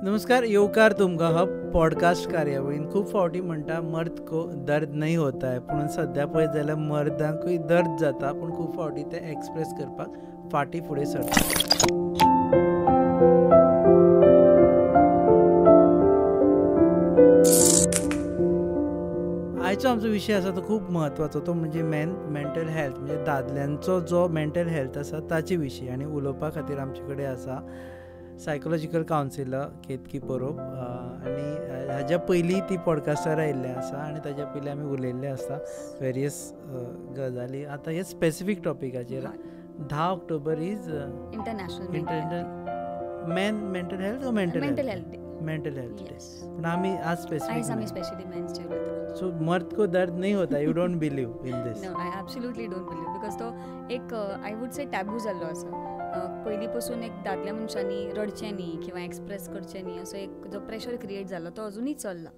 नमस्कार, येवकार तुमकां हो पॉडकास्ट कार्यावळीन खूब फावटी म्हणटा मर्द को दर्द नहीं होता है, पूण सद्या पळयत जाल्यार मर्दांकूय दर्द जाता, पूण खूब फावटी ते एक्सप्रेस करपाक फाटी फुडें सरता. आयचो आमचो विशय आसा तो खूब म्हत्वाचो, तो म्हणजे मेंटल हेल्थ, म्हणजे दादल्यांचो जो मेंटल हेल्थ आसा ताचे विशीं. आनी उलोवपा खातीर आमचे कडेन आसा सायकोलॉजिकल कावन्सिलर केतकी परब, आनी हाज्या पयलीं ती पॉडकास्टार आयिल्ले आसा आनी ताज्या पयलीं आमी उलयल्ले आसा वेरियस गजाली. आतां हे स्पेसिफीक टॉपिकाचेर 10 October is international mental health or mental health day. पूण आमी आज स्पेसिफिक मेन्स डे उलयता. सो मर्द को दर्द नहीं होता, you don't believe in this? No, I absolutely don't believe, because तो एक आय वूड से टॅबू जाल्लो आसा. पयलीं पासून एक दादल्या मनशांनी रडचें न्ही किंवा एक्सप्रेस करचें न्ही असो एक जो प्रेशर क्रिएट जालो तो अजुनूय चल्ला.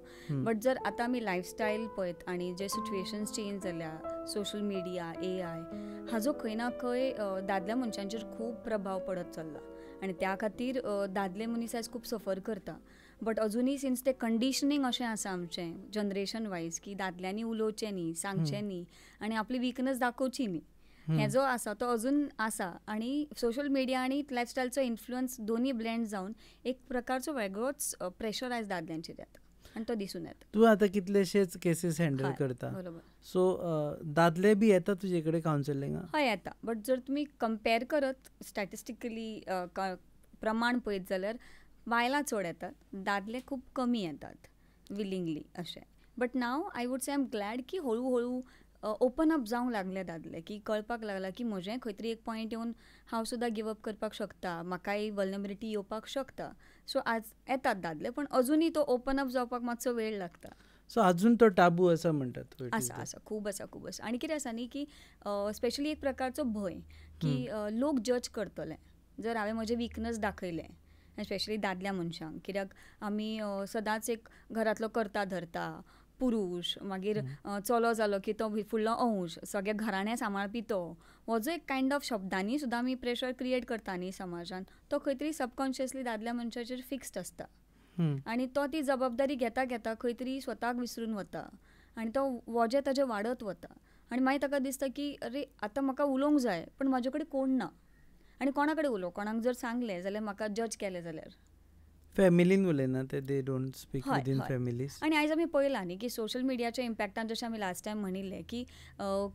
बट जर आतां आमी लायफस्टायल पळयत आनी जे सिच्युएशन्स चेंज जाल्या, सोशल मिडिया, AI हाजो खंय ना खंय दादल्या मनशांचेर खूब प्रभाव पडत चल्ला आनी त्या खातीर दादले मनीस आयज खूब सफर करता. बट अजुनूय सिन्स ते कंडिशनींग अशें आसा आमचें जनरेशन वायज की दादल्यांनी उलोवचें न्ही, सांगचें न्ही आनी आपली विकनस दाखोवची न्ही, हें जो आसा तो अजून आसा. आनी सोशल मिडिया आनी लायफस्टायलचो इन्फ्लुअन्स दोनी ब्लेंड जावन एक प्रकारचो वेगळोच प्रेशर आयज दादल्यांचेर येता आनी तो दिसून येता. तूं आतां कितलेशेच केसीस हँडल करता, बरोबर. सो दादले बी येता तुजे कडेन कावन्सिलिंगाक? हय, येता. बट जर तुमी कंपेर करत स्टॅटिस्टिकली प्रमाण पळयत जाल्यार बायलां चड येतात, दादले खूब कमी येतात विलिंगली अशें. But now I would say I am glad की हळू हळू ओपन अप जावंक लागले दादले, की कळपाक लागला की म्हजें खंय तरी एक पॉयंट येवन हांव सुद्दां गिव अप करपाक शकता, म्हाकाय वल्नरेबिलिटी येवपाक शकता. सो आज येतात दादले, पण अजुनूय तो ओपन अप जावपाक मातसो वेळ लागता. सो अजून तो टाबू आसा म्हणटात? आसा, खूब आसा. आनी कितें आसा न्ही की स्पेशली एक प्रकारचो भंय की लोक जज करतले जर हांवें म्हजें विकनस दाखयलें, स्पेशली दादल्या मनशांक. कित्याक आमी सदांच एक घरांतलो करता धरता पुरुश, मागीर चलो जालो की तो फुडलो अंश, सगळे घराणें सांबाळपी तो, हो जो एक कायंड ऑफ शब्दांनी सुद्दां आमी प्रेशर क्रिएट करता न्ही समाजान, तो खंय तरी सबकॉन्शियसली दादल्या मनशाचेर फिक्स्ड आसता. आनी तो ती जबाबदारी घेता घेता खंय तरी स्वताक विसरून वता आनी तो वजें ताजें वाडत वता. आनी मागीर ताका दिसता की अरे आतां म्हाका उलोवंक जाय पण म्हाजे कडेन कोण ना, आनी कोणा कडेन उलोवं, कोणाक जर सांगलें जाल्यार म्हाका जज केलें जाल्यार. फॅमिलीन उलयना ते, they don't speak within families. आनी आयज आमी पळयलां न्ही की सोशल मिडियाच्या इम्पॅक्टान जशें आमी लास्ट टायम म्हणिल्लें की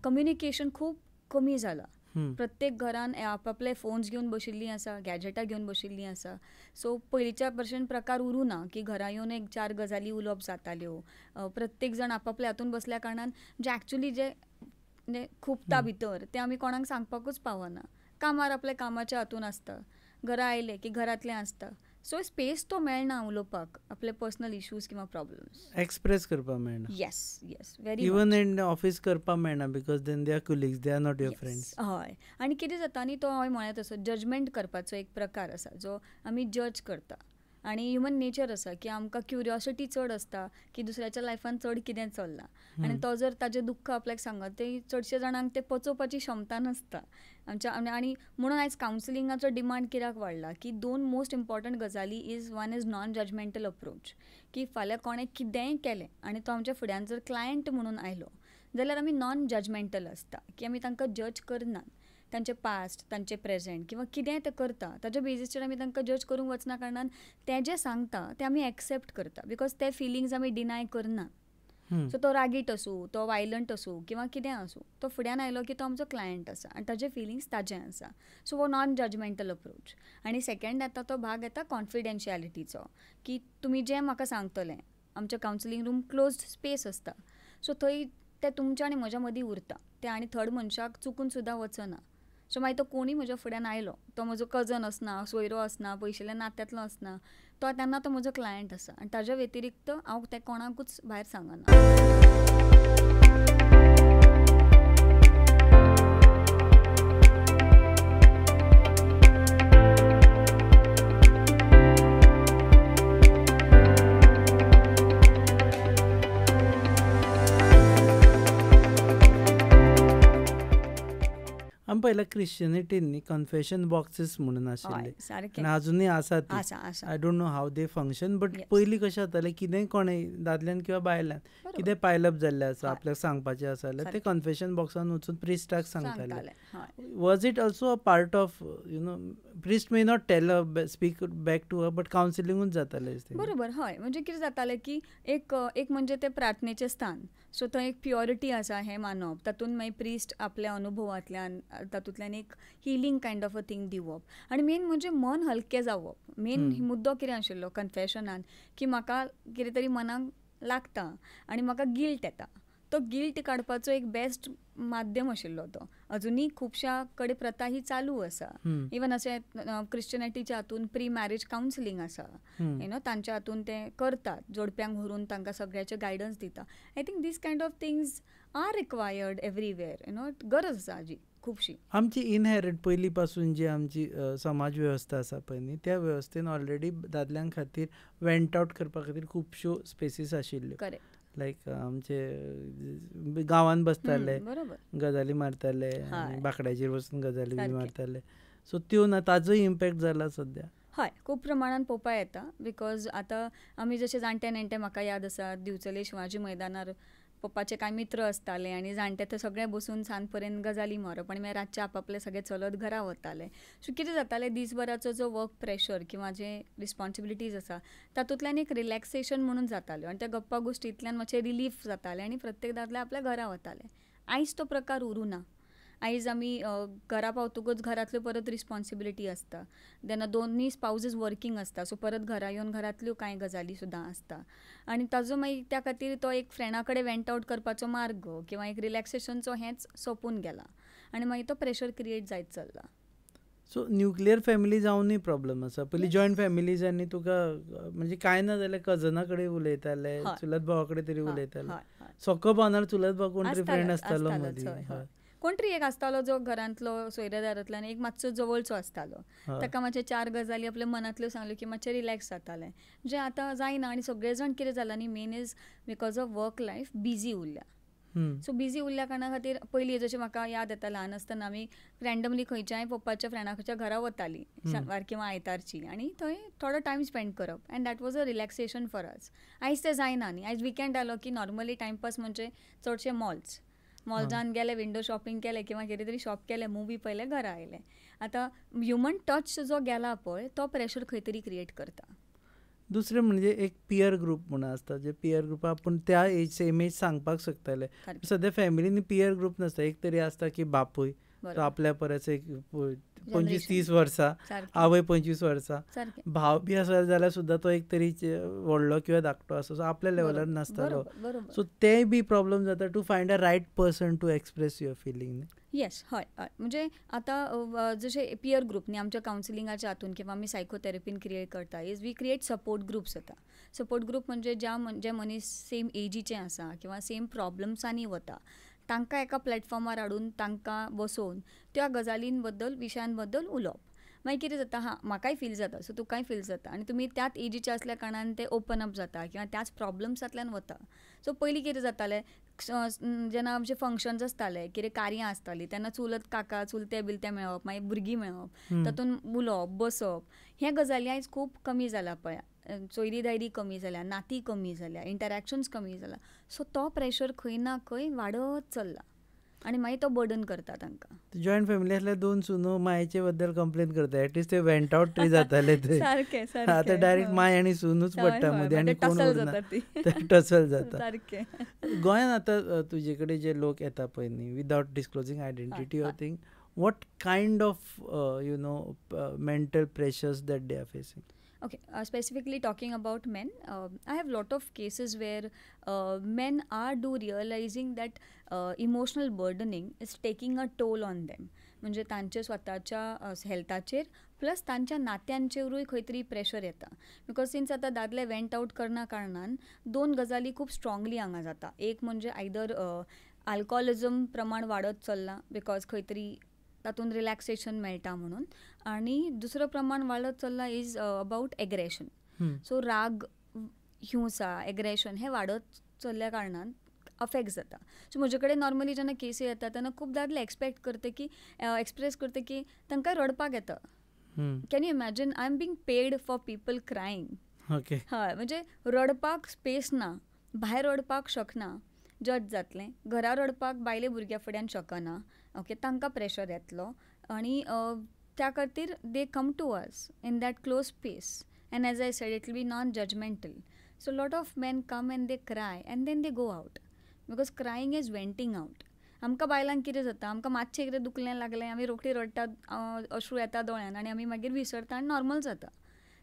कम्युनिकेशन खूब कमी जालां. प्रत्येक घरान आपआपले फोन्स घेवन बशिल्लीं आसा, गॅजेटां घेवन बशिल्लीं आसा. सो पयलींच्या भशेन प्रकार उरूं ना की घरा येवन एक 4 गजाली उलोवप जाताल्यो. प्रत्येक जाण आपआपल्या हातून बसल्या कारणान जे एक्चुली जे खुबता भितर ते आमी कोणाक सांगपाकूच पावना. कामार आपल्या कामाच्या हातून आसता, घरा आयले की घरांतलें आसता. सो स्पेस तो मेळना उलोवपाक आपले पर्सनल इश्यूज किंवा प्रॉब्लेम्स एक्सप्रेस करपाक मेळना. Yes very even in office करपाक मेळना, because then they are colleagues, they are not your friends. हय. आनी कितें जाता न्ही, तो हांवें म्हळ्ळें तसो जजमेंट करपाचो एक प्रकार आसा जो आमी जज करता. आनी ह्युमन नेचर आसा की आमकां क्युरियोसिटी चड आसता की दुसऱ्याच्या लायफान चड कितें चल्लां, आनी तो जर ताजें दुख्ख आपल्याक सांगत ते चडशे जाणांक ते पचोवपाची क्षमता नासता आमच्या. आनी म्हणून आयज कावन्सिलिंगाचो डिमांड कित्याक वाडला की 2 मोस्ट इम्पॉर्टंट गजाली one is non judgmental approach. की फाल्यां कोणें कितेंय केलें आनी तो आमच्या फुड्यान जर क्लायंट म्हणून आयलो जाल्यार आमी नॉन जजमेंटल आसता, की आमी तांकां जज करनात. तांचे पास्ट, तांचे प्रेझेंट किंवा कितेंय ते करता ताच्या बेजीसचेर आमी तांकां जज करूंक वचना कारणान ते जें सांगता ते आमी एक्सेप्ट करता, बिकॉज ते फिलिंग्स आमी डिनाय करना. सो तो रागीट आसूं, तो वायलंट आसूं किंवा कितें आसूं, तो फुड्यान आयलो की तो आमचो क्लायंट आसा आनी ताजे फिलिंग्स ताजें आसा. सो हो नॉन जजमेंटल अप्रोच. आनी सेकंड येता तो भाग येता कॉन्फिडेन्शियलिटीचो, की तुमी जें म्हाका सांगतलें, आमचें कावन्सिलिंग रूम क्लोज्ड स्पेस आसता. सो थंय ते तुमच्या आनी म्हज्या मदीं उरता, ते आनी थर्ड मनशाक चुकून सुद्दां वचना. सो मागीर तो कोणीय म्हज्या फुड्यान आयलो, तो म्हजो कजन आसना, सोयरो आसना, पयशेल्या नात्यांतलो आसना, तो तेन्ना तो म्हजो क्लायंट आसा आनी ताज्या व्यतिरिक्त हांव ते कोणाकूच भायर सांगना. हांवें पळयलां क्रिश्चनिटीन न्ही कन्फेशन बॉक्सीस म्हणून आशिल्ले हय सारकें आनी अजुनूय आसा ती. आसा आसा I don't know how they function but Yes. पयलीं कशें जातालें कितेंय कोणें दादल्यान किंवा बायल्यान बरोबर. कितें पायलप जाल्लें आसा हय. आपल्याक सांगपाचें आसा जाल्यार ते सारकें. कन्फेशन बॉक्सान वचून प्रिस्टाक सांगताले. सांगताले हय was it also a part of priest may not tell speak back to her but कावन्सिलिंगूच जातालें दिसता. बरोबर हय म्हणजे कितें जातालें की एक म्हणजे ते प्रार्थनेचें स्थान सो थंय एक प्युरिटी आसा हें मानप तातूंत मागीर प्रिस्ट आपल्या अनुभवांतल्यान तातूंतल्यान एक healing kind of a thing दिवप आनी मेन म्हणजे मन हलकें जावप मेन मुद्दो कितें आशिल्लो कन्फेशनान की म्हाका कितें तरी मनाक लागता आनी म्हाका गिल्ट येता तो गिल्ट काडपाचो एक बेस्ट माध्यम आशिल्लो तो अजुनूय खुबश्या कडेन प्रथा ही चालू आसा इवन अशें क्रिश्चनिटीच्या हातून प्री मॅरेज कावन्सिलींग आसा तांच्या हातून ते करतात जोडप्यांक व्हरून तांकां सगळ्याचे गायडन्स दिता I think this kind of things are required everywhere गरज आसा हाजी खुबशी. आमची इनहेरिट पयलीं पासून जी आमची समाज वेवस्था आसा पळय न्ही त्या वेवस्थेन ऑलरेडी दादल्यां खातीर वेंट आउट करपा खातीर खुबश्यो स्पेसीस आशिल्ल्यो. करेक्ट लायक आमचे गांवांत बसताले बरोबर गजाली मारताले हय. बांकड्याचेर बसून गजाली बी सारकें. मारताले सो त्यो ना ताजोय इम्पॅक्ट जाला सद्या. हय खूब प्रमाणान पळोवपा येता बिकॉज आतां आमी जशे जाणटे नेणटे म्हाका याद आसा दिवचले शिवाजी मैदानार पप्पाचे कांय मित्र आसताले आनी जाणटे ते सगळे बसून सांज पर्यंत गजाली मारप आनी मागीर रातचे आपआपले सगळे चलत घरा वताले सो कितें जातालें दिसभराचो जो वर्क प्रेशर किंवा जे रिस्पॉन्सिबिलिटीज आसा तातूंतल्यान एक रिलॅक्सेशन म्हणून जाताल्यो आनी त्या गप्पा गोश्टींतल्यान मातशें रिलीफ जातालें आनी प्रत्येक दादले आपल्या घरा वताले. आयज तो प्रकार उरूं ना. आयज आमी घरा पावतकूच घरांतल्यो परत रिस्पॉन्सिबिलिटी आसता तेन्ना दोनूय स्पाउजीस वर्कींग आसता सो परत घरा येवन घरांतल्यो कांय गजाली सुद्दां आसता आनी ताजो मागीर त्या खातीर तो एक फ्रेंडा कडेन वेंट आउट करपाचो मार्ग किंवा एक रिलॅक्सेशनचो हेंच सोंपून गेला आनी मागीर तो प्रेशर क्रिएट जायत चल्ला. सो न्युक्लियर फॅमिली जावनूय प्रॉब्लेम आसा. पयलीं जॉयंट फॅमिलीजांनी तुका म्हणजे कांय ना जाल्यार कजना कडेन उलयताले चुलत भावा कडेन तरी उलयताले सको भावनार चुलत भाव कोण तरी फ्रेंड आसतालो मदीं कोण तरी एक आसतालो जो घरांतलो सोयऱ्यादारांतल्यान एक मातसो जवळचो आसतालो ताका मातशे चार गजाली आपल्या मनांतल्यो सांगल्यो की मातशें रिलॅक्स जातालें जे आतां जायना आनी सगळे जाण कितें जालां न्ही main is because of work life busy उरल्या सो बिजी उरल्या कारणां खातीर पयलीं जशें म्हाका याद येता ल्हान आसतना आमी रँडमली खंयच्याय पप्पाच्या फ्रेंडाच्या घरा वतालीं शेनवार किंवा आयतारची आनी थंय थोडो टायम स्पेंड करप end that was a relaxation for us. आयज तें जायना न्ही आयज विकेंड आयलो की नॉर्मली टायमपास म्हणजे चडशे मॉल्सांत गेले विंडो शॉपिंग केलें किंवा कितें तरी शॉप केलें मुवी पळयले घरा आयले. आतां ह्युमन टच जो गेला पळय तो प्रेशर खंय तरी क्रिएट करता. दुसरें म्हणजे एक पियर ग्रूप म्हणून आसता जे पियर ग्रुपा आपूण त्या एज सेम एज सांगपाक शकताले सद्या फॅमिलीनी पियर ग्रुप नासता एक तरी आसता की बापूय तो आपल्या परस एक 25-30 वर्सां आवय 25 वर्सां भाव बी आसा जाल्यार सुद्दां तो एक तरी व्हडलो किंवा धाकटो आसा सो आपल्या लेवलार नासतालो सो तेय बी प्रॉब्लम जाता to find a right person to express your feeling. Yes हय हय म्हणजे आतां जशे पियर ग्रुप न्ही आमच्या कावन्सिलिंगाच्या हातून किंवा आमी सायकोथेरपीन क्रिएट करता is we create support groups जाता. सपोर्ट ग्रुप म्हणजे जे मनीस सेम एजीचे आसा किंवा सेम प्रॉब्लम्सांनी वता तांकां एका प्लॅटफॉर्मार हाडून तांकां बसोवन त्या गजालीं बद्दल विशयां बद्दल उलोवप. मागीर कितें जाता म्हाकाय फील जाता सो तुकाय फील जाता आनी तुमी त्याच एजीचे आसल्या कारणान ते ओपन अप जाता किंवा त्याच प्रॉब्लम्सांतल्यान वता. सो पयलीं कितें जातालें जेन्ना आमचे फंक्शन्स आसताले कितें कार्यां आसतालीं तेन्ना चुलत काका चुलते बिलते मेळप मागीर भुरगीं मेळप तातूंत उलोवप बसप हे गजाली आयज खूब कमी जाला पळय. सोयरी दायरी कमी जाल्या नाती कमी जाल्या इंटरॅक्शन्स कमी जाला सो तो प्रेशर खंय ना खंय वाडत चल्ला आनी मागीर तो बर्डन करता तांकां. जॉयंट फॅमिली आसल्यार दोन सुनो मायेचे बद्दल कंप्लेन करता एटलीस्ट ते वेंट आउट तरी जाताले ते आतां डायरेक्ट माय आनी सुनूच पडटा मदीं आनी कोण उरना टसल जाता. गोंयांत आतां तुजे कडेन जे लोक येता पळय न्ही without disclosing identity or thing what kind of mental pressures that they are facing. Okay, specifically talking about men, I have lot of cases where men are realizing that emotional burdening is taking a toll on them. म्हणजे तांचे स्वताच्या हेल्थाचेर plus तांच्या नात्यांचेरूय खंय तरी pressure येता because since आतां दादले went out करना कारणान दोन गजाली खूब स्ट्रॉंगली हांगा जाता. एक म्हणजे आयदर अल्कोहोलिजम प्रमाण वाडत चल्लां बिकॉज खंय तरी तातूंत रिलॅक्सेशन मेळटा म्हणून आनी दुसरो प्रमाण वाडत चल्ला इज अबाउट एग्रेशन. सो राग हिंसा एग्रेशन हें वाडत चल्ल्या कारणान अफेक्ट जाता. सो म्हजे कडेन नॉर्मली जेन्ना केसी येता तेन्ना खूब दादले एक्सपेक्ट करता की एक्सप्रेस करता की तांकां रडपाक येता. Can you imagine I am being paid for people crying. Okay. हय, म्हणजे रडपाक स्पेस ना, भायर रडपाक शकना, जज जातलें, घरा रडपाक बायले भुरग्या फुड्यान शकना. ओके, तांकां प्रेशर येतलो आनी त्या खातीर they come to us in that close space and as I said it will be non judgemental. So lot of men come and they cry and then they go out because crying is venting out. आमकां बायलांक कितें जाता, आमकां मातशें कितें दुखलें लागलें आमी रोखडी रडटात, अश्रू येता दोळ्यान आनी आमी मागीर विसरता आनी नॉर्मल जाता.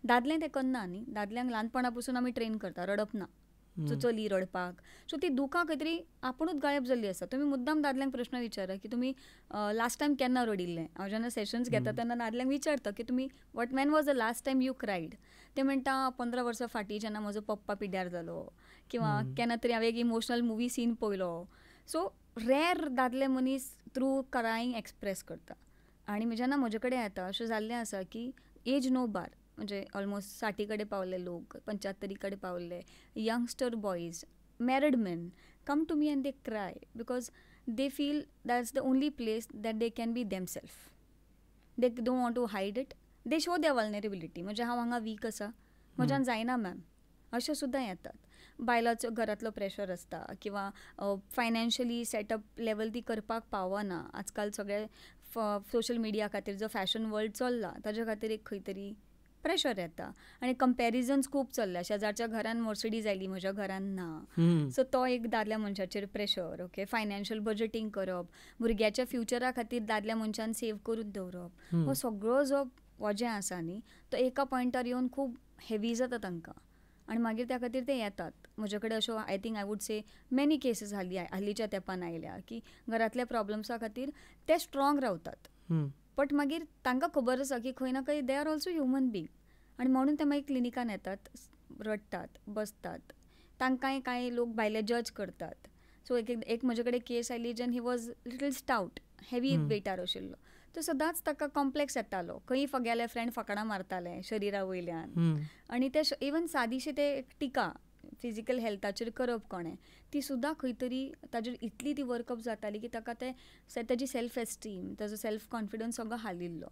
दादले तें करना न्ही, दादल्यांक ल्हानपणा पसून आमी ट्रेन करता रडप ना, सो चली रडपाक. सो ती दुखां खंय तरी आपुणूच गायब जाल्ली आसा. तुमी मुद्दाम दादल्यांक प्रश्न विचारा की तुमी लास्ट टायम केन्ना रडिल्लें. हांव जेन्ना सेशन्स घेता तेन्ना दादल्यांक विचारता की तुमी when was the last time you cried. ते म्हणटा 15 वर्सां फाटीं जेन्ना म्हजो पप्पा पिड्ड्यार जालो किंवा केन्ना तरी हांवें एक इमोशनल मुवी सीन पळयलो. सो रेर दादले मनीस थ्रू क्रायींग एक्सप्रेस करता. आनी जेन्ना म्हजे कडेन येता अशें जाल्लें आसा की एज नो बार, म्हणजे ऑलमोस्ट 60 कडेन पावले लोक, 75 कडेन पावले youngster boys, married men come to me and they cry because they feel that's the only place that they can be themselves. They don't want to hide it. They show their vulnerability. म्हणजे हांव हांगा weak आसा, म्हज्यान जायना ma'am, अशें सुद्दां येतात. बायलाचो घरांतलो प्रेशर आसता किंवा फायनान्शियली सेटअप लेवल ती करपाक पावना. आजकाल सगळे सोशल मिडिया खातीर जो फॅशन वर्ल्ड चल्ला ताज्या खातीर एक खंय तरी प्रेशर येता आनी कंपॅरिजन्स खूब चल्ल्या. शेजारच्या घरान मर्सिडीज आयली, म्हज्या घरान ना. सो तो एक दादल्या मनशाचेर प्रेशर. ओके, फायनान्शियल बजटींग करप, भुरग्याच्या फ्युचरा खातीर दादल्या मनशान सेव करून दवरप, हो सगळो जो वजें आसा न्ही तो एका पॉयंटार येवन खूब हेवी जाता तांकां आनी मागीर त्या खातीर ते येतात. म्हजे कडेन अश्यो I think I would say many cases हालींच्या तेंपान आयल्या की घरांतल्या प्रॉब्लम्सा खातीर ते स्ट्रॉंग रावतात. बट मागीर तांकां खबर आसा की खंय ना खंय they are also human being आनी म्हणून ते मागीर क्लिनिकान येतात, रडटात, बसतात. तांकांय कांय लोक भायले जज करतात. सो एक म्हजे कडेन केस आयली जेन he was little stout, heavy वेटार आशिल्लो. तो सदांच ताका कॉम्प्लेक्स येतालो. खंय गेले फ्रेंड फकाणां मारताले शरिरा वयल्यान आनी ते इवन सादीशी ते टिका फिजिकल हेल्थाचेर करप कोणें ती सुद्दां खंय तरी ताजेर इतली ती वर्कअप जाताली की ताका ताजी सेल्फ एस्टीम, ताजो सेल्फ कॉन्फिडन्स सगळो हालिल्लो.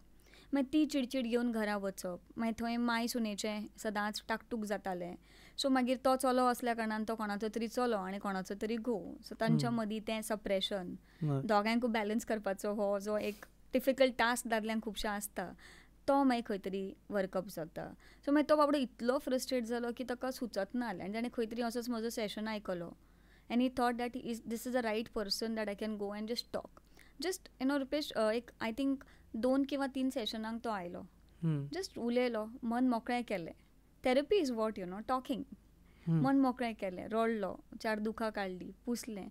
मागीर ती चिडचिड घेवन घरा वचप, मागीर थंय माय सुनेचें सदांच टाकटूक जातालें. सो मागीर तो चलो असल्या कारणान तो कोणाचो तरी चलो आनी कोणाचो तरी घोव. सो तांच्या मदीं तें सप्रेशन, दोगांयकूय बॅलन्स करपाचो हो जो एक डिफिकल्ट टास्क दादल्यांक खुबशे आसता तो मागीर खंय तरी वर्कअप जाता. सो मागीर तो बाबडो इतलो फ्रस्ट्रेट जालो की ताका सुचत ना जालें आनी ताणें खंय तरी असोच म्हजो सेशन आयकलो and he thought that this is the right person that I can go and just talk. Just Rupesh एक आय थिंक 2 किंवा 3 सेशनांक तो आयलो, जस्ट उलयलो, मन मोकळें केलें. Therapy is what talking. मन मोकळें केलें, रडलो, 4 दुखां काडलीं, पुसलें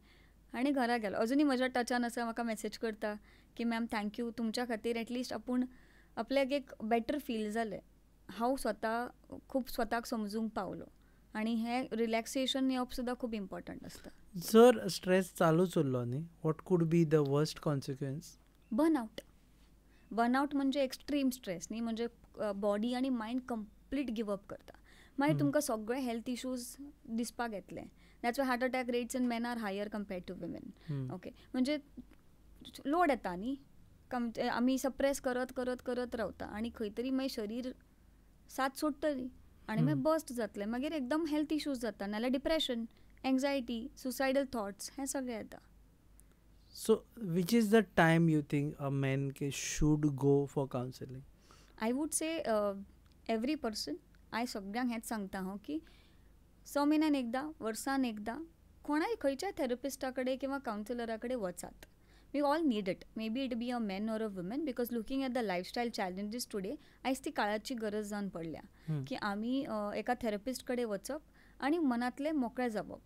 आनी घरा गेलो. अजुनूय म्हज्या टचान आसा, म्हाका मॅसेज करता की मॅम थँक्यू, तुमच्या खातीर एटलिस्ट आपूण आपल्याक एक बेटर फील जालें. हांव स्वता खूब स्वताक समजूंक पावलो आनी हें रिलॅक्सेशन येवप सुद्दां खूब इम्पॉर्टंट आसता. जर स्ट्रेस चालूच उरलो न्ही, what could be the worst consequence? Burnout म्हणजे एक्स्ट्रीम स्ट्रेस न्ही, म्हणजे बॉडी आनी मायंड कंप्लीट गिवअप करता. मागीर तुमकां सगळे हेल्थ इश्यूज दिसपाक येतले. That's why heart attack rates in men are higher compared to women. Okay, म्हणजे लोड येता न्ही, आमी सप्रेस करत करत करत रावता आनी खंय तरी मागीर शरीर साथ सोडटली आनी मागीर बस्ट जातलें. मागीर एकदम हेल्थ इश्यूज जाता, नाल्यार डिप्रेशन, एंग्जायटी, सुसायडल थॉट्स हें सगळें येता. So, which is the time you think a man should go for counseling? I would say every person. हांव सगळ्यांक हेंच सांगता की 6 म्हयन्यान एकदां, वर्सान एकदां कोणाय खंयच्याय थेरपिस्टा कडेन किंवा काउन्सिलरा कडेन वचात. We all need it. May be it be a man or a woman, because looking at the lifestyle challenges today आयज ती काळाची गरज जावन पडल्या की आमी एका थेरपिस्ट कडेन वचप आनी मनांतलें मोकळें जावप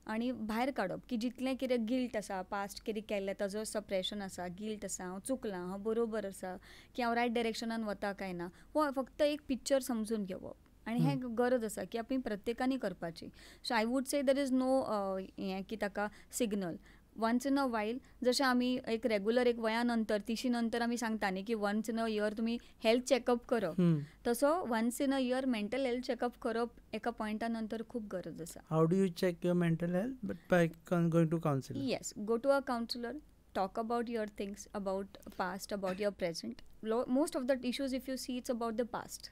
आनी भायर काडप की जितलें कितें गिल्ट आसा, पास्ट कितें केल्लें ताजो सप्रेशन आसा, गिल्ट आसा, हांव चुकलां, हांव बरोबर आसा की हांव रायट डायरेक्शनान वता काय ना, हो फक्त एक पिक्चर समजून घेवप आनी हें गरज आसा की आमी प्रत्येकानी करपाची. So I would say there is no हें की ताका signal. Once in a while जशें आमी एक रेगुलर एक वया नंतर 30 नंतर आमी सांगता न्ही की वन्स इन अ इयर तुमी हेल्थ चॅकअप करप, तसो once in a year mental health checkup करप एका पॉयंटा नंतर खूब गरज आसा. How do you check your mental health? But by going to counsellor? Yes, go to a counsellor, talk about your things, about past, about your present. Most of the issues if you see it's about the past.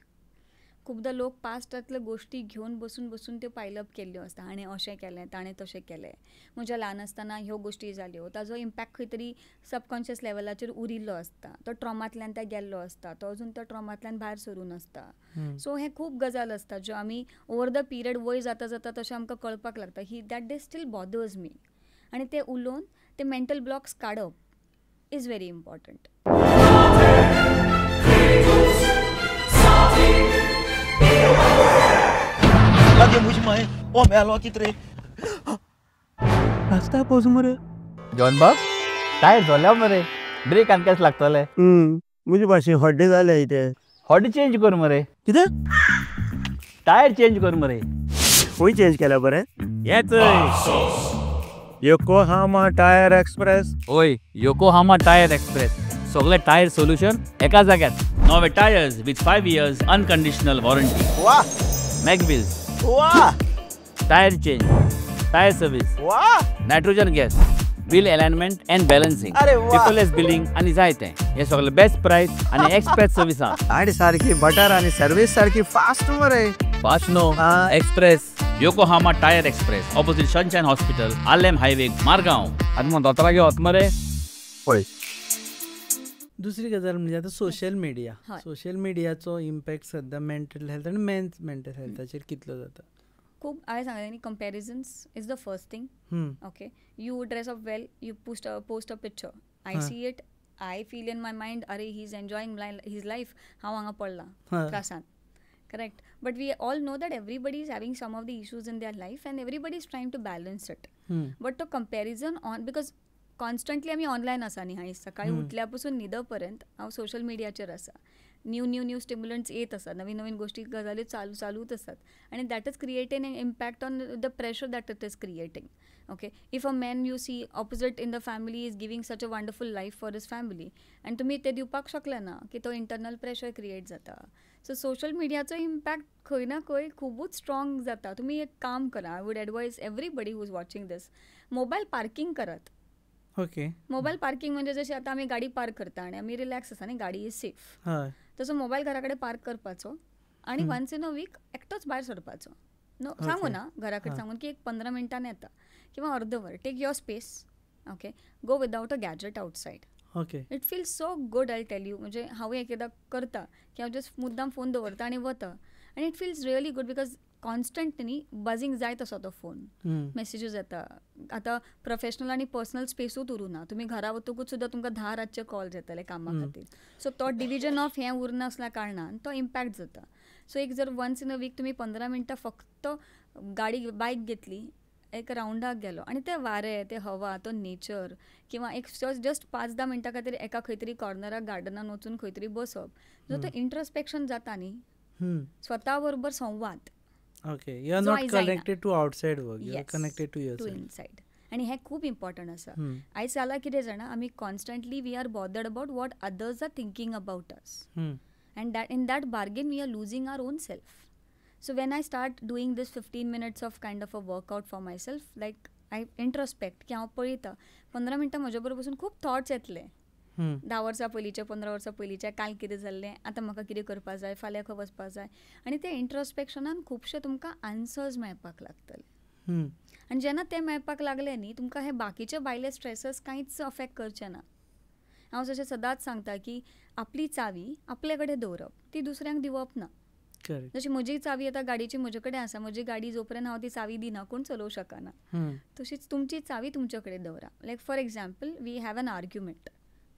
खूपदा लोक पास्टातल्या गोष्टी घेवन बसून त्यो pile-up केल्ल्यो आसता. हाणें अशें केलें, ताणें तशें केलें, म्हज्या ल्हान आसतना ह्यो गोश्टी जाल्यो, ताजो इम्पॅक्ट खंय तरी सबकॉन्शियस लेवलाचेर उरिल्लो आसता, तो ट्रॉमांतल्यान ते गेल्लो आसता, तो अजून त्या ट्रॉमांतल्यान भायर सरून नासता. सो हें खूब गजाल आसता ज्यो आमी ओवर द पिरियड वय जाता जाता तशें आमकां कळपाक लागता that day steel bothers me. आनी ते उलोवन ते मेंटल ब्लॉक्स काडप is very important. Lagi muji mai, melo kitre. Rasta pos mare. John बाब टायर झाल्या मरे, ब्रेक आनी केस लागतले. मुजी भाशे हड्डे जाले इथे. हॉडी चेंज कर मरे. कितें? टायर चेंज कर मरे. खंय चेंज केला बरे? येच योकोहामा टायर एक्सप्रेस. ओय योकोहामा टायर एक्सप्रेस, सगळे टायर सोल्युशन एका जाग्यात. नवे tyres with 5 years unconditional warranty. वाह मॅगविल्स, वाह टायर चेंज, टायर सर्विस, वाह. Nitrogen gas, wheel alignment and balancing, अरे वाह. पेपरलेस बिलिंग आणि जायते. हे सगळे बेस्ट प्राइस आणि एक्सप्रेस सर्विस आहा. गाडी सारखी बटर आणि सर्विस सारखी फास्ट मरे. फास्ट नो express. Yokohama tyre express, opposite sunshine hospital, Alem highway, Margao. आनी मग दोतोरा घेवत मरे. पळय दुसरी गजाल म्हणजे आता सोशल मिडिया. हय. सोशल मिडियाचो इम्पॅक्ट सध्या मेंटल हेल्थ आणि मेन्स मेंटल हेल्थाचेर कितलो जाता? खूब हांवें सांगलें न्ही, comparisons is the first thing. Okay, you dress up well, you post a picture, I see it, I feel in my mind अरे he is enjoying his life, हांव हांगा पडलां त्रासान. Correct, but we all know that everybody is having some of the issues in there life and everybody is trying to balance it. But तो comparison on, because constantly आमी online आसा न्ही. हांवें सकाळी उठल्या पासून न्हिद पर्यंत हांव सोशल मिडियाचेर आसा. न्यू स्टिम्युलंट्स येत आसात, नवीन गोश्टी गजाली चालूच आसात. आनी that is creating an impact on the pressure that it is creating. Okay, if a man you see opposite in the family is giving such a wonderful life for his family आनी तुमी ते दिवपाक शकले ना, की तो internal pressure create जाता. So social मिडियाचो इम्पॅक्ट खंय ना खंय खूबच स्ट्रॉंग जाता. तुमी एक काम करा, I would advise everybody who is watching this, mobile parking करात. ओके, मोबायल पार्किंग म्हणजे जशी आता आमी गाडी पार्क करता आनी आमी रिलॅक्स आसा न्ही, गाडी इज सेफ, हय. तसो मोबायल घरा कडेन पार्क करपाचो आनी वन्स इन अ वीक एकटोच भायर सरपाचो. नो सांगू ना घरा कडेन सांगून की एक 15 मिनटान येता किंवा अर्द वर, take your space. Okay, go without a gadget outside. Okay, it feels so good, I tell you. म्हणजे हांव एकदां करता की हांव जस्ट मुद्दाम फोन दवरता आनी वता, आनी it feels really good because constant न्ही बजींग जाय तसो तो फोन, मेसेजीस येता. आतां प्रोफेशनल आनी पर्सनल स्पेसूच उरूना. तुमी घरा वतकूच सुद्दां तुमकां 10 रातचे कॉल्स येतले कामा खातीर. सो तो डिविजन ऑफ हें उरना आसल्या कारणान तो इम्पॅक्ट जाता. सो एक जर वन्स इन अ वीक तुमी 15 मिनटां फक्त बायक घेतली, एक रावंडाक गेलो आनी ते वारें, ते हवा, तो नेचर, किंवा एक जस्ट 5-10 मिनटां खातीर एका खंय तरी कॉर्नराक गार्डनान वचून खंय तरी बसप, जो तो इंट्रोस्पेक्शन जाता न्ही, स्वता बरोबर संवाद. Okay, you are not connected to outside world, you are connected to to inside. आनी हें खूब इम्पॉर्टंट आसा. आयज जाल्यार कितें जाणा, आमी constantly we are bothered about what others are thinking about us, and that in that bargain we are losing our own self. So when I start doing this 15 minutes of kind of a workout for myself, like I introspect की हांव पळयता 15 मिनटां म्हज्या बरोबर बसून खूब thoughts येतले, 10 वर्सां पयलींचे, 15 वर्सां पयलींचे, काल कितें जाल्लें, आतां म्हाका कितें करपा जाय, फाल्यां खंय वचपा जाय, आनी ते इंट्रोस्पेक्शनान खुबशे तुमकां आन्सर्स मेळपाक लागतले. आनी जेन्ना ते मेळपाक लागले न्ही, तुमकां हे बाकीचे भायले स्ट्रेसस कांयच अफेक्ट करचे ना. हांव जशें सदांच सांगता की आपली चावी आपले कडेन दवरप, ती दुसऱ्यांक दिवप ना. जशी म्हजी चावी आतां गाडयेची म्हजे कडेन आसा, म्हजी गाडी जो पर्यंत हांव ती चावी दिना कोण चलोवंक शकना, तशीच तुमची चावी तुमचे कडेन दवरा. Like for example we have an argument,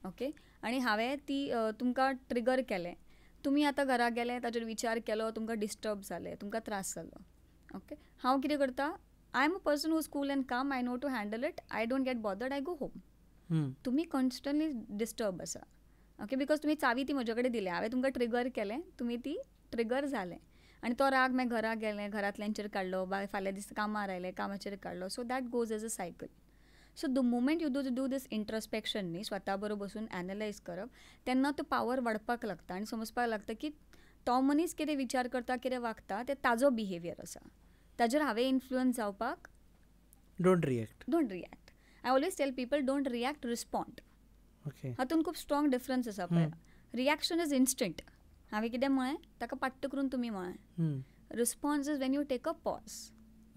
okay, आनी हांवें ती तुमकां ट्रिगर केलें, तुमी आतां घरा गेले, ताचेर विचार केलो, तुमकां डिस्टर्ब जालें, तुमकां त्रास जालो. ओके, हांव कितें करता, I am a person who is cool and calm, I know to handle it, I don't get bothered, I go home. तुमी कॉन्स्टंटली डिस्टर्ब आसा. ओके, बिकॉज तुमी चावी ती म्हजे कडेन दिली, हांवें तुमकां ट्रिगर केलें, तुमी ती ट्रिगर जालें, आनी तो राग मागीर घरा गेलें, घरांतल्यांचेर काडलो, फाल्यां दीस कामार आयलें, कामाचेर काडलो. So that goes as a cycle. So the moment you do these introspection न्ही, स्वता बरोबर बसून एनालायज करप, तेन्ना तो पावर वाडपाक लागता आनी समजपाक लागता की तो मनीस कितें विचार करता, कितें वागता, ते ताजो बिहेवियर आसा, ताजेर हांवें इन्फ्लुअन्स जावपाक don't react. Don't react. I always tell people don't react, respond. Okay. हातून खूब स्ट्रॉंग डिफरन्स आसा पळय. रिएक्शन इज इन्स्टंट, हांवें कितें म्हळें ताका पाट्ट करून तुमी म्हळें. Response is when you take a pause.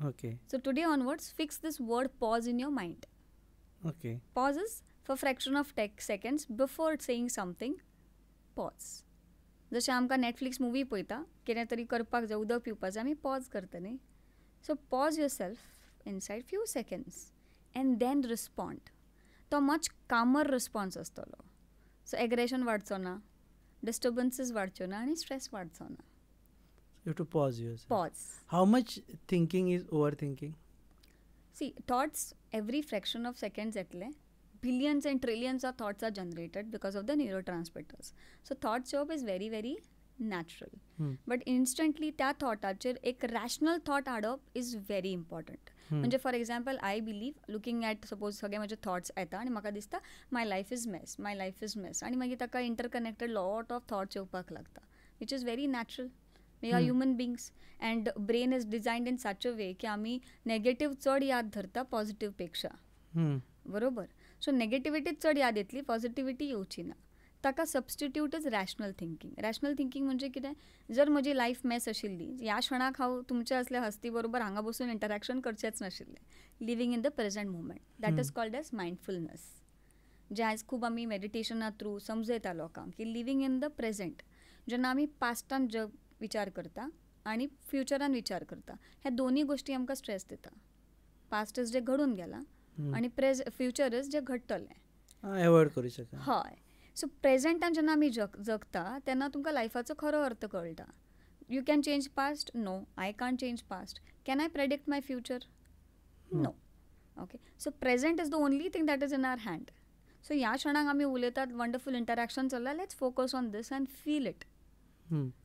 Okay. So today onwards fix this word pause in your mind. Okay. Pause is for fraction of seconds before saying something. Pause. जशें आमकां Netflix movie पळयता, कितें तरी करपाक जाय, उदक पिवपाक जाय, आमी पॉज करता न्ही. So pause yourself inside few seconds and then respond. तो मच कामर रिस्पॉन्स आसतलो. सो एग्रेशन वाडचो ना, डिस्टर्बन्सीस वाडच्यो ना आनी स्ट्रेस वाडचो ना. You have to pause yourself. Pause. How much thinking is overthinking? See, thoughts every fraction of seconds येतले. Billions and trillions of thoughts are generated because of the neurotransmitters. So thought job is very, very natural. But instantly त्या थॉटाचेर एक rational thought हाडप is very important. म्हणजे for example I believe looking at suppose सगळे म्हजे thoughts येता आनी म्हाका दिसता my life is mess, my life is mess, आनी मागीर ताका इंटरकनेक्टेड लॉट ऑफ थॉट्स येवपाक लागता, which is very natural. We are human beings and brain is designed in such a way की आमी नेगेटीव चड याद धरता पॉझिटीव पेक्षा. बरोबर. सो नेगेटिविटी चड याद येतली, पॉझिटिविटी येवची ना. ताका substitute is rational thinking. Rational thinking म्हणजे कितें, जर म्हजी लायफ मेस आशिल्ली, ह्या क्षणाक हांव तुमच्या असल्या हस्ती बरोबर हांगा बसून इंटरॅक्शन करचेंच नाशिल्लें. Living in the present moment, that is called as mindfulness, जे आयज खूब आमी मेडिटेशना थ्रू समजयता लोकांक की लिवींग इन द प्रेझंट. जेन्ना आमी पास्टान जग विचार करता आनी फ्युचरान विचार करता, ह्या दोनी गोश्टी आमकां स्ट्रेस दिता. पास्ट इज जे घडून गेला आनी फ्युचर इज जे घडटलें. एवॉयड करूं शकता. हय. सो प्रेझेंटान जेन्ना आमी जगता तेन्ना तुमकां लायफाचो खरो अर्थ कळटा. You can change past? No, I can't change past. Can I predict my future? No. Okay. So present is the only thing that is in our hand. So ह्या क्षणाक आमी उलयतात, वंडरफूल इंटरॅक्शन चल्ला, let's focus on this and feel it.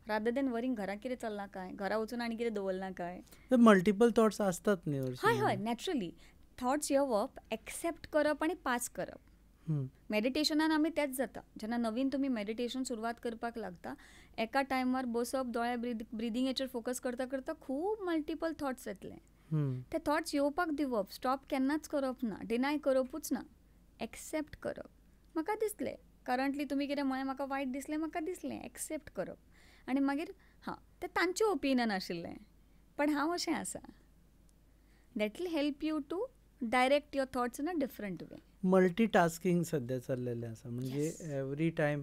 Rather than worrying घरा कितें चल्लां काय, घरा वचून आनी कितें दवरलां काय. मल्टिपल थॉट्स असतात न्ही. हय, नॅचरली थॉट्स येवप, एक्सेप्ट करप आनी पास करप. मेडिटेशनान आमी तेंच जाता. जेन्ना नवीन तुमी मेडिटेशन सुरवात करपाक लागता, एका टायमार बसप, दोळे ब्रिदिंगेचेर फोकस करता करता खूब मल्टिपल थॉट्स येतले. ते थॉट्स येवपाक दिवप, स्टॉप केन्नाच करप ना, डिनाय करपूच ना, एक्सेप्ट करप. म्हाका दिसलें करंटली तुमी कितें म्हळें, म्हाका वायट दिसलें, म्हाका दिसलें, एक्सेप्ट करप. आनी मागीर तें तांचें ओपिनियन आशिल्लें, पण हांव अशें आसा. That will help you to direct your thoughts in a different way. Multitasking सध्या चाललेलें आसा. म्हणजे every time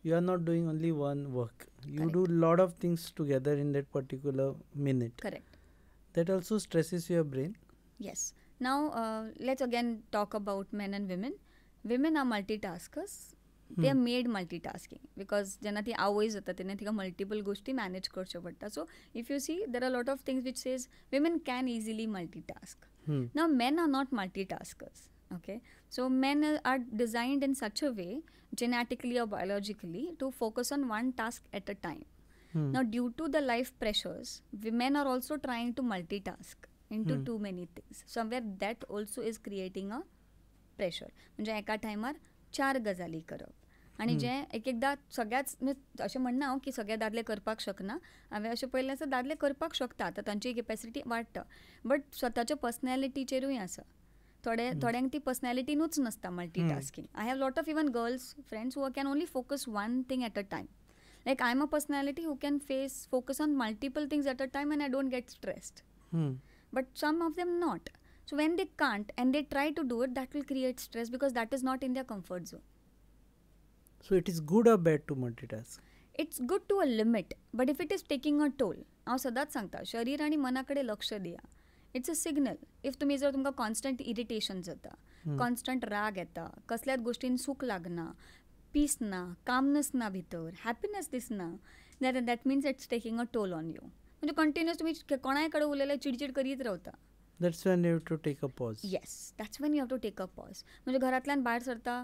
you are not doing only one work, you do lot of things together in that particular minute. Correct. That also stresses your brain. Yes. Now let's again talk about men and women. Women are multitaskers. They are made multitasking because जेन्ना ती आवय जाता तेन्ना तिका multiple गोश्टी manage करच्यो पडटा. So if you see there are lot of things which says women can easily multitask. Now men are not multitaskers. Okay, so men are designed in such a way, genetically or biologically, to focus on one task at a time. Now, due to the life pressures, women are also trying to multitask into too many things. Somewhere that also is creating a pressure. म्हणजे एका टायमार 4 गजाली करप. आनी जे एकदा सगळ्याच अशें म्हणना हांव की सगळे दादले करपाक शकना. हांवें अशें पळयलें आसा दादले करपाक शकता, आतां तांची कॅपेसिटी वाडटा, बट स्वताच्या पर्सनॅलिटीचेरूय आसा. थोड्यांक ती पर्सनॅलिटीनूच नसता multitasking. I have lot of even girls friends who can only focus one thing at a time. Like I am a personality who can focus on multiple things at a time and I don't get stressed. But some of them not. So when they can't and they try to do it, that will create stress because that is not in their comfort zone. So it is good or bad to multitask? It's good to a limit, but if it is taking a toll, हांव सदांच सांगता शरीर आनी मना कडेन लक्ष दिया. It's a signal. If तुमी जर तुमकां कॉन्स्टंट इरिटेशन जाता, कॉन्स्टंट राग येता, कसल्याच गोश्टीन सूख लागना, पीस ना, कामनेस ना भितर, हॅपीनेस दिसना, that means it's taking a toll on you. म्हणजे कंटिन्युअस तुमी कोणाय कडेन उलयल्यार चिडचिड करीत रावता. That's when you have to take a pause. Yes, that's when you have to take a pause. म्हणजे घरांतल्यान भायर सरता,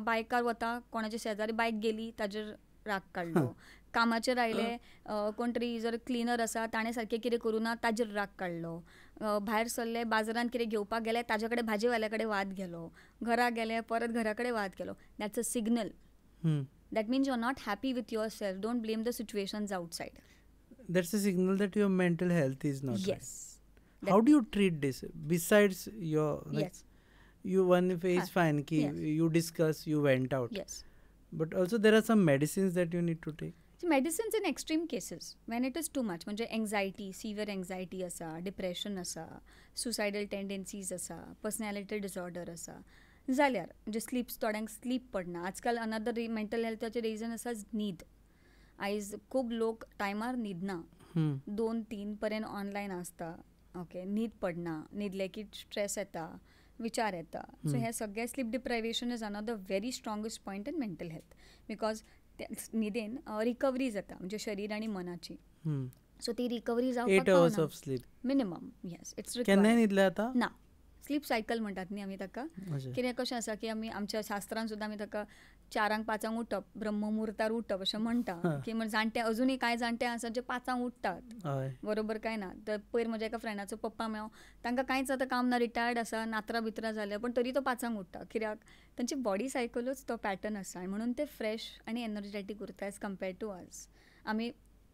बायकार वता, कोणाच्या शेजारी बायक गेली, ताजेर राग काडलो, कामाचेर आयले कोण तरी जर क्लिनर आसा ताणें सारकें कितें करूं ना ताजेर राग काडलो, भायर सरले बाजारांत कितें घेवपाक गेले ताजे कडेन भाजीवाल्या कडेन वाद गेलो, घरा गेले परत घरा कडेन वाद केलो. That's a signal. That means you are not happy with yourself. Don't blame the situations outside. That's a signal that your mental health is not right. Yes. How do you treat this besides your Yes. you one phase fine ki Yes. you discuss, you went out, Yes. but also there are some medicines that you need to take. So medicines in extreme cases when it is too much म्हणजे anxiety, severe anxiety आसा, depression आसा, suicidal tendencies आसा, personality disorder आसा जाल्यार म्हणजे स्लीप्स थोड्यांक sleep पडना. आजकाल अनदर मेंटल हेल्थाचे रिजन आसा न्हीद. आयज खूब लोक टायमार न्हिदना, 2-3 पर्यंत ऑनलायन आसता. ओके, न्हीद पडना, न्हिदले की स्ट्रेस येता, विचार येता. सो हे सगळे sleep deprivation is another very strongest point in mental health. Because न्हिदेन रिकवरी जाता म्हणजे शरीर आनी मनाची. सो ती recovery 8 hours of sleep minimum. Yes, it's केन्नाय न्हिदले आता ना. स्लीप सायकल म्हणटात न्ही आमी ताका. अशें. कितें कशें आसा की आमी आमच्या शास्त्रांत सुद्दां आमी ताका 4-5 उठप, ब्रह्ममुहूर्तार उठप अशें म्हणटा. की म्हणजे जाणटे अजुनूय कांय जाणटे आसात जे 5 उठतात. हय. बरोबर काय ना. तर पयर म्हज्या एका फ्रेंडाचो पप्पा मेळ्ळो, तांकां कांयच आतां काम ना, रिटायर्ड आसा, नातरां बितरां जाल्या, पण तरी तो 5 उठटा. कित्याक तांची बॉडी सायकलूच तो पॅटर्न आसा आनी म्हणून ते फ्रेश आनी एनर्जेटीक उरता एज कम्पेर्ड टू अस. आमी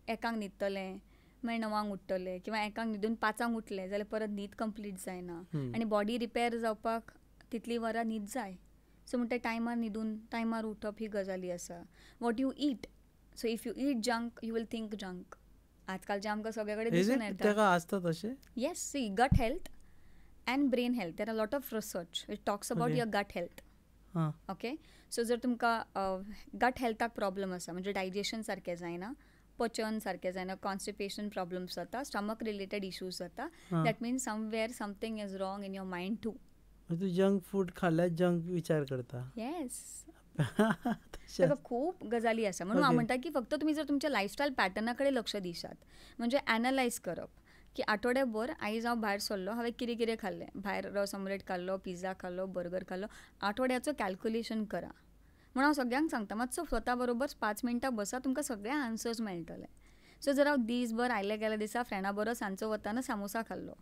1 न्हिदतले, मागीर 9 उठतले, किंवा 1 न्हिदून 5 उठले जाल्यार परत न्हीद कंप्लीट जायना. आनी बॉडी रिपेर जावपाक तितली वरां न्हीद जाय. सो म्हणटा टायमार न्हिदून टायमार उठप ही गजाली आसा. What you eat. So if you eat junk you will think junk. आजकाल जे आमकां सगळे कडेन Is दिसून it? येता. ताका आसता तशें? Yes, see gut health and brain health, there are lot of research it talks about Okay. Your gut health. हां. ओके, सो जर तुमकां गट हेल्थाक प्रॉब्लम आसा म्हणजे डायजेशन सारकें जायना, पचन सारकें जायना, कॉन्स्टिपेशन प्रॉब्लम्स जाता, स्टमक रिलेटेड इश्यूज जाता, that means somewhere something is wrong in your mind too. तूं जंक फूड खाल्ल्यार जंक विचार करता. येस, तशें ताका खूब गजाली आसा. म्हणून हांव Okay. म्हणटा की फक्त तुमी जर तुमच्या लायफस्टायल पॅटर्ना कडेन लक्ष दिशात, म्हणजे एनालायज करप की आठवड्याभर आयज हांव भायर सरलो, हांवें कितें कितें खाल्लें, भायर रस ऑमलेट खाल्लो, पिझ्झा खाल्लो, बर्गर खाल्लो, आठवड्याचो कॅल्क्युलेशन करा. म्हणून हांव सगळ्यांक सांगता मातसो स्वता बरोबर 5 मिनटां बसा, तुमकां सगळे आन्सर्स मेळटले. सो जर हांव दीसभर आयले गेल्या दिसा फ्रेंडा बरोबर सांजचो वताना सामोसा खाल्लो,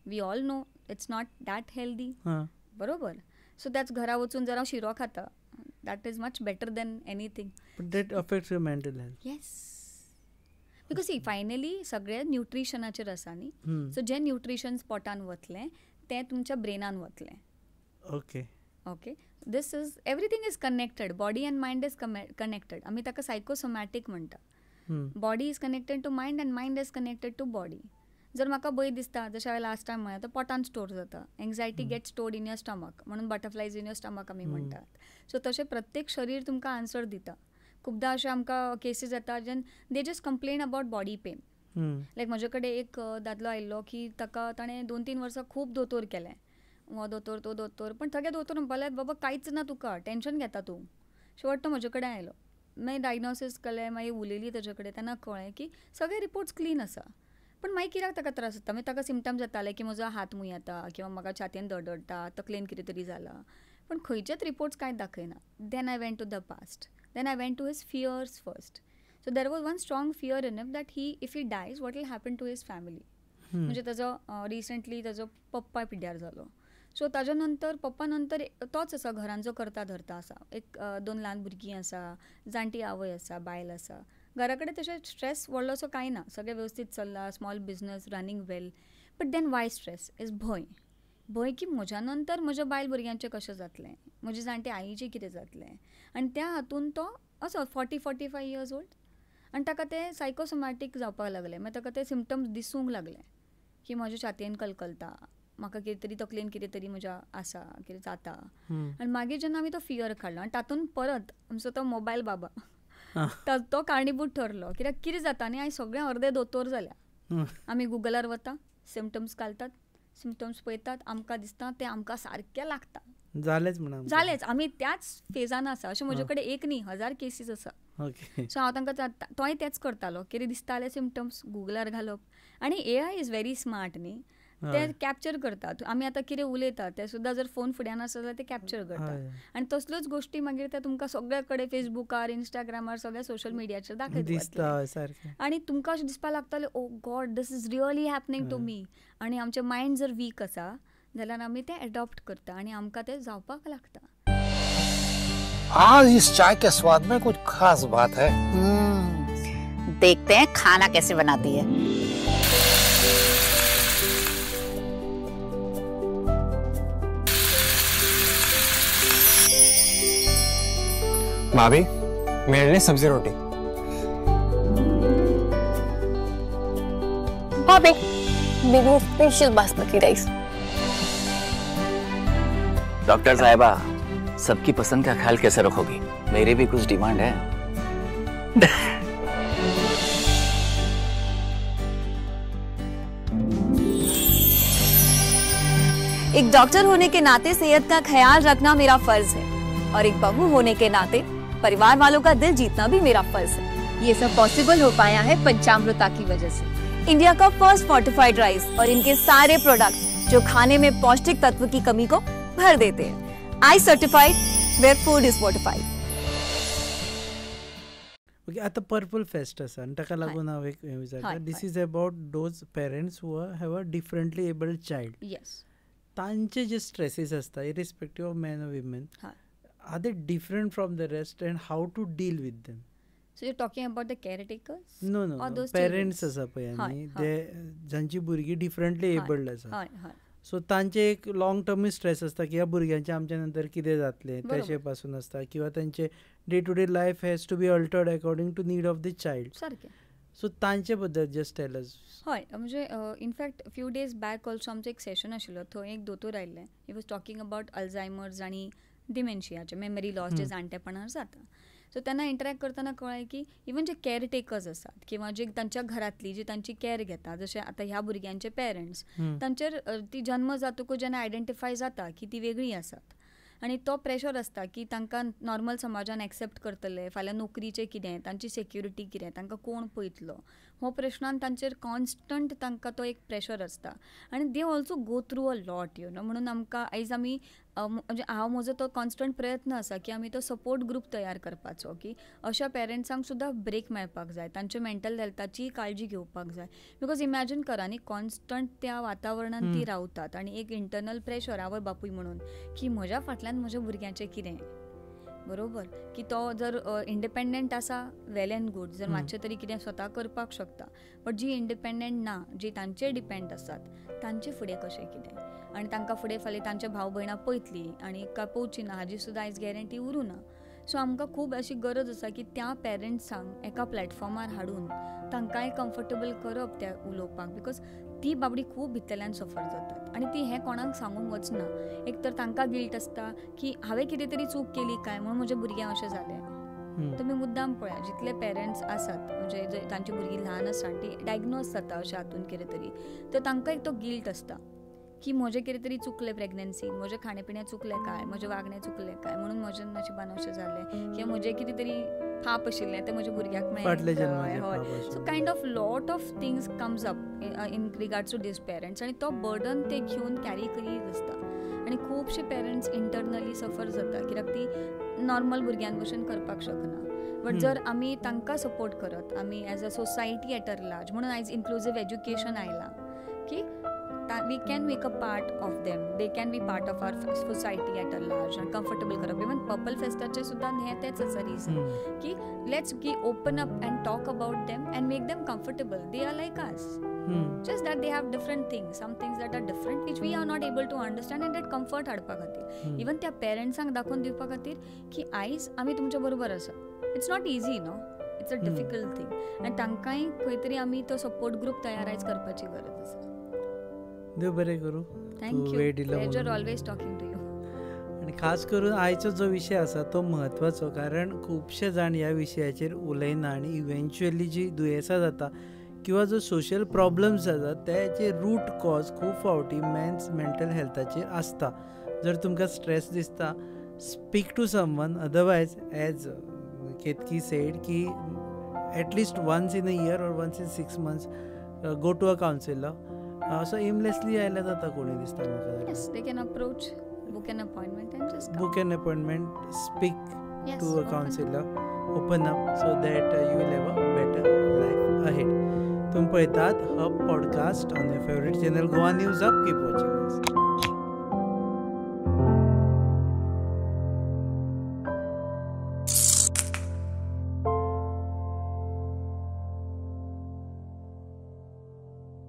we all know it's not that healthy. बरोबर. सो त्याच घरा वचून जर हांव शिरो खाता, that is much better than anything. But that affects your mental health. Yes, because see finally सगळे न्युट्रिशनाचेर आसा न्ही. सो जें न्युट्रिशन पोटान वतलें तें तुमच्या ब्रेनान वतलें. Okay. Okay, this is everything is connected. Body and mind is connected. आमी ताका सायकोसोमॅटीक म्हणटा. Body is connected to mind and mind is connected to body. जर म्हाका भंय दिसता, जशें हांवें लास्ट टायम म्हळें, तर पोटान स्टोर जाता. Anxiety get stored in your stomach, म्हणून बटरफ्लायज इन युअर स्टमक आमी म्हणटात. सो तशें प्रत्येक शरीर तुमकां आन्सर दिता. खुबदां अशें आमकां केसीस येता जेन they just complain about body pain. Like म्हजे कडेन एक दादलो आयिल्लो की ताका ताणें 2-3 वर्सां खूब दोतोर केलें, हो दोतोर तो दोतोर, पण सगळे दोतोर म्हणपाक बाबा कांयच ना तुका, टेन्शन घेता तूं. शेवट तो म्हजे कडेन आयलो, मागीर डायग्नोसीस केलें, मागीर उलयली ताजे कडेन, तेन्ना कळ्ळें की सगळे रिपोर्ट्स क्लीन आसा. पण मागीर कित्याक ताका त्रास जाता, मागीर ताका सिमटम्स जाताले की म्हजो हात मूय येता, किंवा म्हाका छातयेन धडधडटा, तकलेन कितें तरी जालां, पण खंयचेच रिपोर्ट्स कांयच दाखयना. Then I went to the past, then I went to his fears first. So there was one strong fear in if that he if he dies what will happen to his family. म्हणजे ताजो recently ताजो पप्पा पिड्ड्यार जालो. So ताज्या नंतर पप्पा नंतर तोच आसा घरान जो करता धरता आसा. एक 2 ल्हान भुरगीं आसा, जाणटी आवय आसा, बायल आसा. घरा कडेन तशें स्ट्रेस व्हडलोसो कांय ना, सगळें वेवस्थीत चल्लां, small business running well. But then why stress is भंय की म्हज्या नंतर म्हज्या बायल भुरग्यांचें कशें जातलें, म्हजी जाणटी आईचें कितें जातलें. आनी त्या हातून तो असो 40-45 इयर्स ओल्ड, आनी ताका तें सायकोसोमॅटीक जावपाक लागलें. मागीर ताका ते सिमटम्स दिसूंक लागले की म्हज्या छातयेन कलकलता, म्हाका कितें तरी तकलेन कितें तरी म्हज्या आसा, कितें जाता. आनी मागीर जेन्ना आमी तो फियर काडलो, आनी तातूंत परत आमचो तो मोबायल बाबा तो कारणीभूत ठरलो. कित्याक कितें जाता न्ही, आयज सगळें अर्दे दोतोर जाल्या. आमी गुगलार वता, सिमटम्स घालतात, सिमटम्स पळयतात, आमकां दिसता तें आमकां सारकें लागता. जालेंच, आमी त्याच फेजान आसा. अशें म्हजे कडेन एक न्ही 1000 केसीस आसा. सो हांव तांकां तोय तेंच करतालो, कितें दिसताले सिमटम्स गुगलार घालप. आनी AI इज व्हेरी स्मार्ट न्ही. ते कॅप्चर करतात. आमी आतां कितें उलयता ते सुद्दां जर फोन फुड्यान आसा जाल्यार ते कॅप्चर करतात आनी तसल्योच गोश्टी मागीर ते तुमकां सगळे कडेन फेसबुकार, इंस्टाग्रामार, सगळ्या सोशल मिडियाचेर दाखयत दिसता वतले. सारकें. आनी तुमकां अशें दिसपाक लागतलें oh God this is really happening to me. आनी आमचें मायंड जर वीक आसा जाल्यार आमी तें एडॉप्ट करता आनी आमकां तें जावपाक लागता. आज इस चाय के स्वाद में कुछ खास बात है. देखते हैं खाना कैसे बनाती है. भाभी मेरे लिए सब्जी रोटी. भाभी मेरे लिए स्पेशल बासमती राइस. डॉक्टर साहिबा, सबकी पसंद का ख्याल कैसे रखोगी? मेरी भी कुछ डिमांड है. एक डॉक्टर होने के नाते सेहत का ख्याल रखना मेरा फर्ज है और एक बहू होने के नाते परिवार वालों का दिल जीतना भी मेरा फर्ज है. ये सब पॉसिबल हो पाया है पंचामृता की वजह से. इंडिया का फर्स्ट फोर्टिफाइड राइस और इनके सारे प्रोडक्ट जो खाने में पौष्टिक तत्व की कमी को भर देते हैं. I certified where food is fortified. Okay, आतां पर्पल फेस्ट आसा आनी ताका लागून हांव एक विचारता. This is about those parents who have a differently abled child. Yes. तांचे जे स्ट्रेसीस आसता irrespective of man or women, are they different from the rest and how to deal with them? So you talking about the caretakers? No parents आसा पळय आमी ते जांची भुरगीं differently abled आसा, सो तांचे एक लॉंग टर्म स्ट्रेस आसता की ह्या भुरग्यांचे आमच्या नंतर कितें जातलें तेचे पासून आसता, किंवा तांचे day to day life has to be altered according to need of the child. सारकें. सो तांचे बद्दल जस्ट टेल अस. हय, म्हणजे in fact few days back also आमचो एक सेशन आशिल्लो. थंय एक दोतोर आयिल्ले. He was talking about Alzheimer's आनी डिमेन्शियाचे मेमरी लॉस जे जाणटेपणान जाता. सो त्यांना इंटरॅक्ट करतना कळ्ळें की इवन जे केअरटेकर्स आसात किंवा जे तांच्या घरातली जी तांची केअर घेता, जशे आतां ह्या भुरग्यांचे पेरंट्स, तांचेर ती जन्म जातकूच जेन्ना आयडेंटिफाय जाता की ती वेगळी आसात आनी तो प्रेशर आसता की तांकां नॉर्मल समाजान एक्सेप्ट करतले, फाल्यां नोकरीचें कितें, तांची सेक्युरिटी कितें, तांकां कोण पळयतलो, हो प्रश्नान तांचेर कॉन्स्टंट तांकां तो एक प्रेशर आसता आनी they also go through a lot you know. म्हणून आमकां आयज आमी म्हणजे हांव म्हजो तो कॉन्स्टंट प्रयत्न आसा की आमी तो सपोर्ट ग्रूप तयार करपाचो की अशा पेरंट्सांक सुद्दां ब्रेक मेळपाक जाय, तांचे मेंटल हेल्थाची काळजी घेवपाक जाय. बिकॉज इमॅजीन करा न्ही, कॉन्स्टंट त्या वातावरणान ती रावतात आनी एक इंटरनल प्रेशर आवय बापूय म्हणून की म्हज्या फाटल्यान म्हज्या भुरग्याचें कितें, बरोबर, की तो जर इंडिपेंडंट आसा वेल एंड गूड, जर मातशें तरी कितें स्वता करपाक शकता, बट जी इंडिपेंडंट ना, जी तांचेर डिपेंड आसात, तांचे फुडें कशें कितें, आनी तांकां फुडें फाल्यां तांच्या भाव भयणां पळयतलीं आनी काय पळोवची ना हाजी सुद्दां आयज गॅरंटी उरूं ना. सो आमकां खूब अशी गरज आसा की त्या पेरंट्सांक एका प्लॅटफॉर्मार हाडून तांकांय कम्फर्टेबल करप त्या उलोवपाक, बिकॉज ती बाबडी खूब भितरल्यान सफर जातात आनी ती हें कोणाक सांगूंक वचना. एक तर तांकां गिल्ट आसता की हांवें कितें तरी चूक केली काय म्हणून म्हज्या भुरग्यांक अशें जालें. तुमी मुद्दाम पळया, जितले पेरंट्स आसात म्हणजे तांची भुरगीं ल्हान आसता ती डायग्नोज जाता अशें हातून कितें तरी, तर तांकां एक तो गिल्ट आसता की म्हजें कितें तरी चुकलें प्रेग्नन्सीन, म्हजें खाणें पिणें चुकलें काय, म्हजें वागणें चुकलें काय, म्हणून म्हजें नशिबान अशें जालें, किंवा म्हजें कितें तरी पाप आशिल्लें तें म्हज्या भुरग्याक मेळ्ळें. हय, so kind of lot of things comes up in regards to this parents आनी तो बर्डन ते घेवन कॅरी करीत आसता आनी खुबशे पेरंट्स इंटरनली सफर जाता कित्याक ती नॉर्मल भुरग्यां भशेन करपाक शकना. बट जर आमी तांकां सपोर्ट करत, आमी as a society at a large, म्हणून आयज इन्क्लुझिव्ह एज्युकेशन आयलां की we can make a part of them, they can be part of our society at a large and comfortable करप. इवन पर्पल फेस्टाचे सुद्दां हें तेच आसा रिजन की let's open up end talk about them end make them comfortable. They are like us, just that they have different things, some things that are different which we are not able to understand, and that comfort हाडपा खातीर even त्या पेरंट्सांक दाखोवन दिवपा खातीर की आयज आमी तुमच्या बरोबर आसा. It's not easy no, it's a difficult thing आनी तांकांय खंय तरी आमी तो सपोर्ट ग्रूप तयार आयज करपाची गरज आसा. देव बरें करूं. Thank you, pleasure always talking to you. आनी खास करून आयचो जो विशय आसा तो म्हत्वाचो, कारण खुबशे जाण ह्या विशयाचेर उलयना आनी इवेंच्युअली जी दुयेंसां जाता किंवा जो सोशल प्रॉब्लम्स जातात त्याचे रूट कॉज खूब फावटी मेन्स मेंटल हेल्थाचेर आसता. जर तुमकां स्ट्रेस दिसता, speak to someone, otherwise as Ketaki said की at least once in a year or once in 6 months go to a counselor असो एमलेसली आयल्यार जाता कोणी दिसता म्हाका yes they can approach book an appointment and just come. book an appointment, speak Yes, to a open. counselor, open up so that you will have a better life ahead. तुम्ही पळयतात hub podcast on your favourite channel Goa news hub. Keep watching.